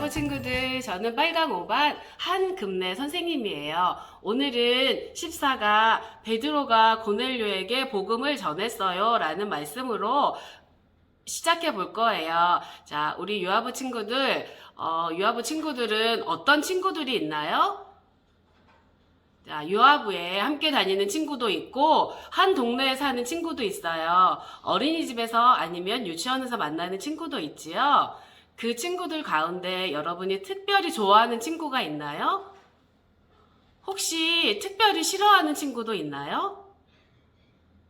유아부 친구들, 저는 빨강 5반 한금래 선생님이에요. 오늘은 14가 베드로가 고넬료에게 복음을 전했어요 라는 말씀으로 시작해 볼 거예요. 자, 우리 유아부 친구들은 어떤 친구들이 있나요? 자, 유아부에 함께 다니는 친구도 있고 한 동네에 사는 친구도 있어요. 어린이집에서 아니면 유치원에서 만나는 친구도 있지요. 그 친구들 가운데 여러분이 특별히 좋아하는 친구가 있나요? 혹시 특별히 싫어하는 친구도 있나요?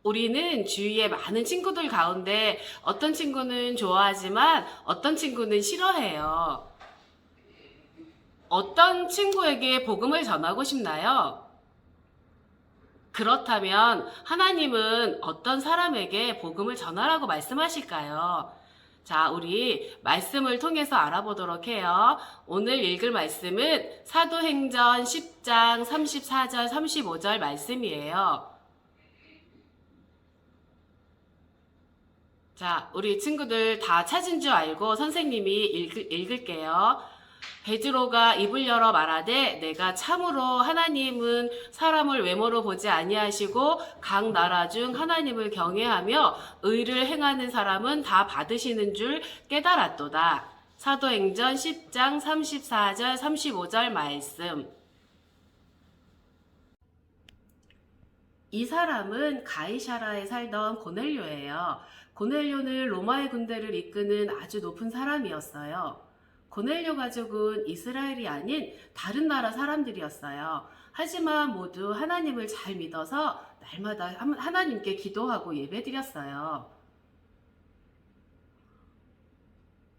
우리는 주위에 많은 친구들 가운데 어떤 친구는 좋아하지만 어떤 친구는 싫어해요. 어떤 친구에게 복음을 전하고 싶나요? 그렇다면 하나님은 어떤 사람에게 복음을 전하라고 말씀하실까요? 자, 우리 말씀을 통해서 알아보도록 해요. 오늘 읽을 말씀은 사도행전 10장 34절 35절 말씀이에요. 자, 우리 친구들 다 찾은 줄 알고 선생님이 읽을게요. 베드로가 입을 열어 말하되 내가 참으로 하나님은 사람을 외모로 보지 아니하시고 각 나라 중 하나님을 경외하며 의를 행하는 사람은 다 받으시는 줄 깨달았도다. 사도행전 10장 34절 35절 말씀. 이 사람은 가이사라에 살던 고넬료예요. 고넬료는 로마의 군대를 이끄는 아주 높은 사람이었어요. 고넬료 가족은 이스라엘이 아닌 다른 나라 사람들이었어요. 하지만 모두 하나님을 잘 믿어서 날마다 하나님께 기도하고 예배드렸어요.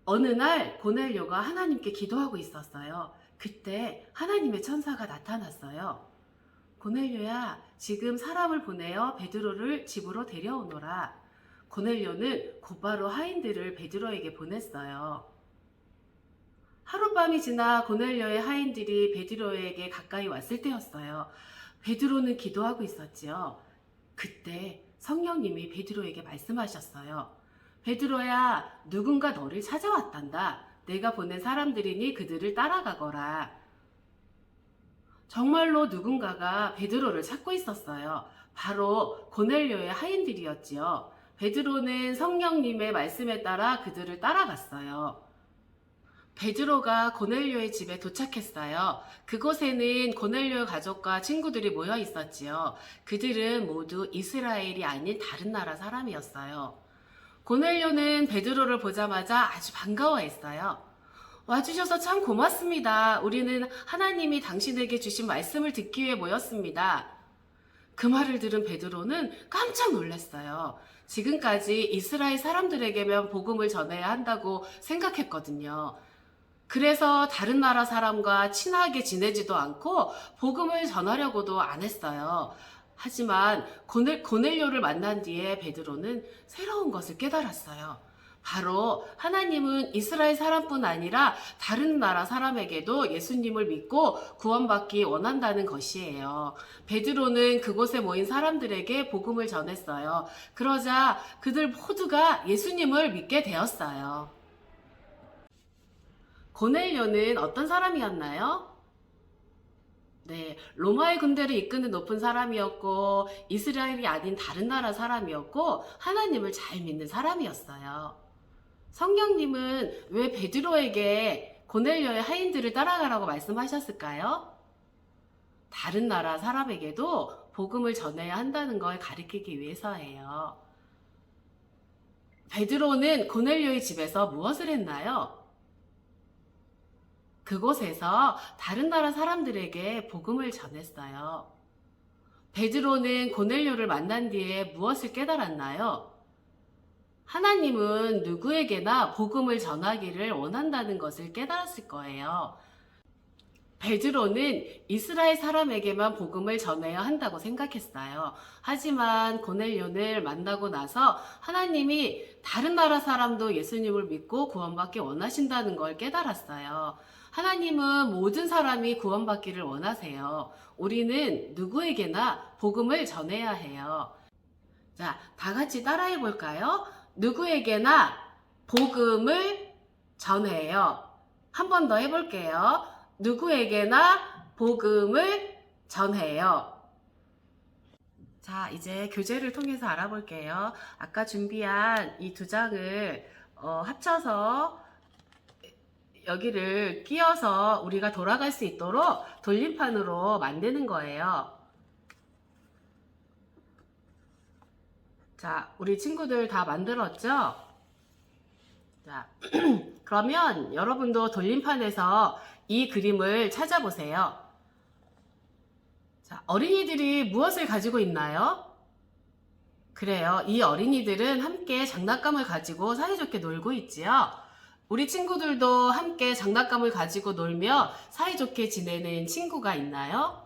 어느 날 고넬료가 하나님께 기도하고 있었어요. 그때 하나님의 천사가 나타났어요. 고넬료야, 지금 사람을 보내어 베드로를 집으로 데려오너라. 고넬료는 곧바로 하인들을 베드로에게 보냈어요. 하룻밤이 지나 고넬료의 하인들이 베드로에게 가까이 왔을 때였어요. 베드로는 기도하고 있었지요. 그때 성령님이 베드로에게 말씀하셨어요. 베드로야, 누군가 너를 찾아왔단다. 내가 보낸 사람들이니 그들을 따라가거라. 정말로 누군가가 베드로를 찾고 있었어요. 바로 고넬료의 하인들이었지요. 베드로는 성령님의 말씀에 따라 그들을 따라갔어요. 베드로가 고넬료의 집에 도착했어요. 그곳에는 고넬료의 가족과 친구들이 모여 있었지요. 그들은 모두 이스라엘이 아닌 다른 나라 사람이었어요. 고넬료는 베드로를 보자마자 아주 반가워했어요. 와주셔서 참 고맙습니다. 우리는 하나님이 당신에게 주신 말씀을 듣기 위해 모였습니다. 그 말을 들은 베드로는 깜짝 놀랐어요. 지금까지 이스라엘 사람들에게만 복음을 전해야 한다고 생각했거든요. 그래서 다른 나라 사람과 친하게 지내지도 않고 복음을 전하려고도 안 했어요. 하지만 고넬료를 만난 뒤에 베드로는 새로운 것을 깨달았어요. 바로 하나님은 이스라엘 사람뿐 아니라 다른 나라 사람에게도 예수님을 믿고 구원받기 원한다는 것이에요. 베드로는 그곳에 모인 사람들에게 복음을 전했어요. 그러자 그들 모두가 예수님을 믿게 되었어요. 고넬료는 어떤 사람이었나요? 네, 로마의 군대를 이끄는 높은 사람이었고 이스라엘이 아닌 다른 나라 사람이었고 하나님을 잘 믿는 사람이었어요. 성령님은 왜 베드로에게 고넬료의 하인들을 따라가라고 말씀하셨을까요? 다른 나라 사람에게도 복음을 전해야 한다는 걸 가르치기 위해서예요. 베드로는 고넬료의 집에서 무엇을 했나요? 그곳에서 다른 나라 사람들에게 복음을 전했어요. 베드로는 고넬료를 만난 뒤에 무엇을 깨달았나요? 하나님은 누구에게나 복음을 전하기를 원한다는 것을 깨달았을 거예요. 베드로는 이스라엘 사람에게만 복음을 전해야 한다고 생각했어요. 하지만 고넬료를 만나고 나서 하나님이 다른 나라 사람도 예수님을 믿고 구원받기 원하신다는 걸 깨달았어요. 하나님은 모든 사람이 구원받기를 원하세요. 우리는 누구에게나 복음을 전해야 해요. 자, 다 같이 따라해 볼까요? 누구에게나 복음을 전해요. 한 번 더 해볼게요. 누구에게나 복음을 전해요. 자, 이제 교재를 통해서 알아볼게요. 아까 준비한 이 두 장을 합쳐서 여기를 끼워서 우리가 돌아갈 수 있도록 돌림판으로 만드는 거예요. 자, 우리 친구들 다 만들었죠? 자, 그러면 여러분도 돌림판에서 이 그림을 찾아보세요. 자, 어린이들이 무엇을 가지고 있나요? 그래요. 이 어린이들은 함께 장난감을 가지고 사이좋게 놀고 있지요. 우리 친구들도 함께 장난감을 가지고 놀며 사이좋게 지내는 친구가 있나요?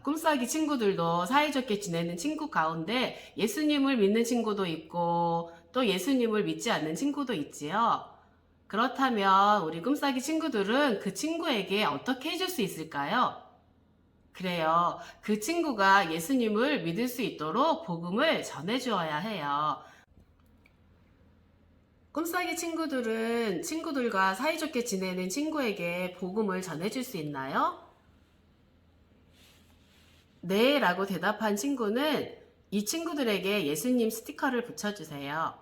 꿈싸기 친구들도 사이좋게 지내는 친구 가운데 예수님을 믿는 친구도 있고 또 예수님을 믿지 않는 친구도 있지요. 그렇다면 우리 꿈싸기 친구들은 그 친구에게 어떻게 해줄 수 있을까요? 그래요. 그 친구가 예수님을 믿을 수 있도록 복음을 전해주어야 해요. 꿈싸기 친구들은 친구들과 사이좋게 지내는 친구에게 복음을 전해줄 수 있나요? 네 라고 대답한 친구는 이 친구들에게 예수님 스티커를 붙여주세요.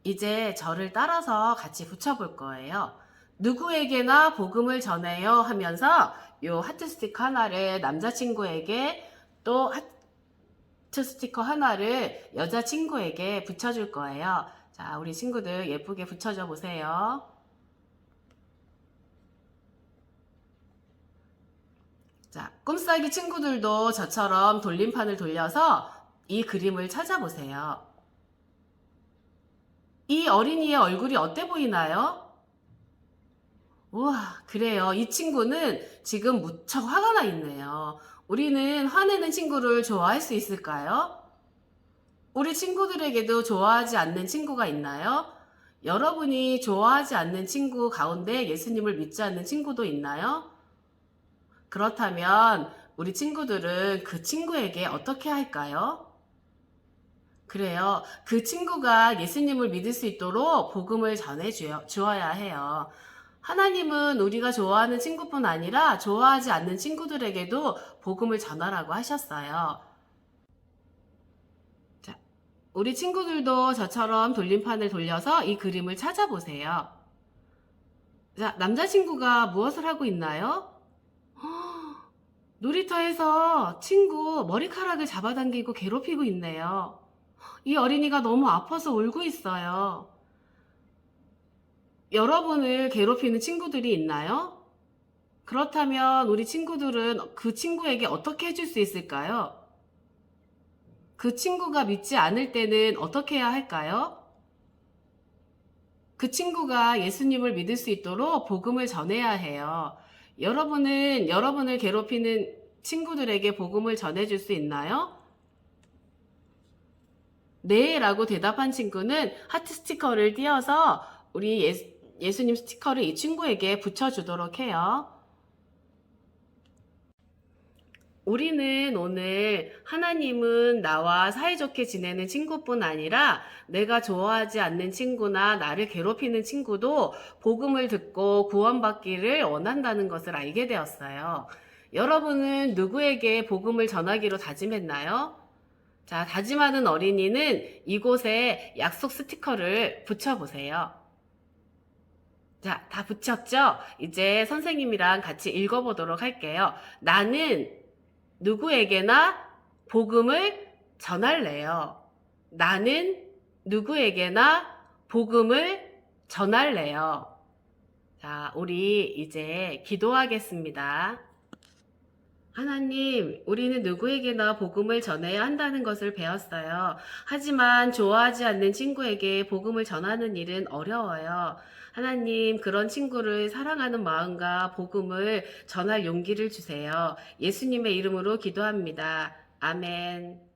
이제 저를 따라서 같이 붙여볼 거예요. 누구에게나 복음을 전해요 하면서 요 하트 스티커 하나를 남자친구에게 또 하트 스티커 하나를 여자친구에게 붙여줄 거예요. 자, 우리 친구들 예쁘게 붙여줘 보세요. 자, 꿈싸기 친구들도 저처럼 돌림판을 돌려서 이 그림을 찾아보세요. 이 어린이의 얼굴이 어때 보이나요? 우와, 그래요. 이 친구는 지금 무척 화가 나 있네요. 우리는 화내는 친구를 좋아할 수 있을까요? 우리 친구들에게도 좋아하지 않는 친구가 있나요? 여러분이 좋아하지 않는 친구 가운데 예수님을 믿지 않는 친구도 있나요? 그렇다면 우리 친구들은 그 친구에게 어떻게 할까요? 그래요. 그 친구가 예수님을 믿을 수 있도록 복음을 전해 주어야 해요. 하나님은 우리가 좋아하는 친구뿐 아니라 좋아하지 않는 친구들에게도 복음을 전하라고 하셨어요. 자, 우리 친구들도 저처럼 돌림판을 돌려서 이 그림을 찾아보세요. 자, 남자친구가 무엇을 하고 있나요? 놀이터에서 친구 머리카락을 잡아당기고 괴롭히고 있네요. 이 어린이가 너무 아파서 울고 있어요. 여러분을 괴롭히는 친구들이 있나요? 그렇다면 우리 친구들은 그 친구에게 어떻게 해줄 수 있을까요? 그 친구가 믿지 않을 때는 어떻게 해야 할까요? 그 친구가 예수님을 믿을 수 있도록 복음을 전해야 해요. 여러분은 여러분을 괴롭히는 친구들에게 복음을 전해줄 수 있나요? 네 라고 대답한 친구는 하트 스티커를 띄어서 우리 예수님 스티커를 이 친구에게 붙여주도록 해요. 우리는 오늘 하나님은 나와 사이좋게 지내는 친구뿐 아니라 내가 좋아하지 않는 친구나 나를 괴롭히는 친구도 복음을 듣고 구원받기를 원한다는 것을 알게 되었어요. 여러분은 누구에게 복음을 전하기로 다짐했나요? 자, 다짐하는 어린이는 이곳에 약속 스티커를 붙여보세요. 자, 다 붙였죠? 이제 선생님이랑 같이 읽어보도록 할게요. 나는 누구에게나 복음을 전할래요. 나는 누구에게나 복음을 전할래요. 자, 우리 이제 기도하겠습니다. 하나님, 우리는 누구에게나 복음을 전해야 한다는 것을 배웠어요. 하지만 좋아하지 않는 친구에게 복음을 전하는 일은 어려워요. 하나님, 그런 친구를 사랑하는 마음과 복음을 전할 용기를 주세요. 예수님의 이름으로 기도합니다. 아멘.